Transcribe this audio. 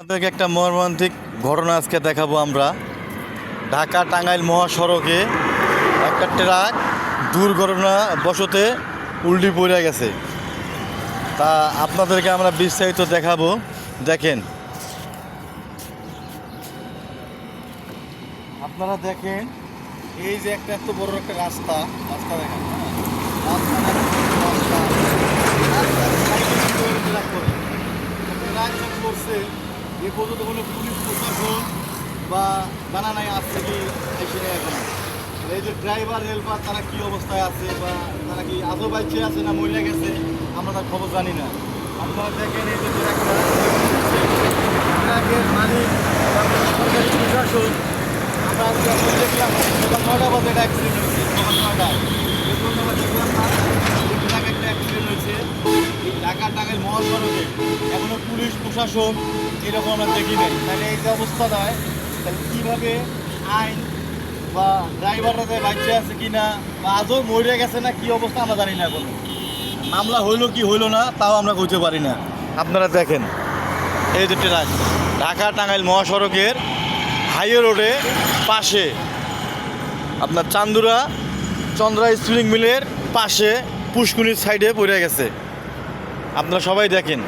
আপনাদেরকে একটা মর্মান্তিক ঘটনা আজকে দেখাবো আমরা। ঢাকা টাঙ্গাইল মহাসড়কে একটা ট্রাক দুর্ঘটনা বশতে উল্টি পড়ে গেছে। তা আপনাদেরকে আমরা বিস্তারিত দেখাবো, দেখেন। আপনারা দেখেন, এই যে একটা এত বড় একটা রাস্তা দেখেন, করছে এ পর্যন্ত কোনো পুলিশ প্রশাসন বা জানা নাই আসছে কি এসে নেই এখন। এই যে ড্রাইভার হেল্পার তারা কি অবস্থায় আছে বা তারা কি আজও বাইচে আছে না মরে গেছে আমরা তার খবর জানি না। আপনারা দেখেন এই যে ট্রাকের মালিক সরকারি প্রশাসন আমরা যখন দেখলাম সকাল 9টা বাজে একটা অ্যাক্সিডেন্ট হয়েছে, সকাল 9টায় এরপর আমরা দেখলাম না ট্রাক একটা অ্যাক্সিডেন্ট হয়েছে এই ঢাকা টাঙ্গাইল মহাসড়কে। এখনও পুলিশ প্রশাসন এরকম আমরা দেখি নাই। তাহলে এই যে অবস্থা নয়, তাহলে কীভাবে আইন বা ড্রাইভাররা যে বাচ্চা আছে কি না বা আজও মরে গেছে না কী অবস্থা আমরা জানি না। কোনো মামলা হইলো কি হইলো না তাও আমরা বুঝতে পারি না। আপনারা দেখেন এই যে ট্রাক ঢাকা টাঙ্গাইল মহাসড়কের হাইওয়ে রোডে পাশে আপনার চন্দ্রা স্প্রিং মিলের পাশে পুষ্কুনির সাইডে পড়ে গেছে। আপনারা সবাই দেখেন।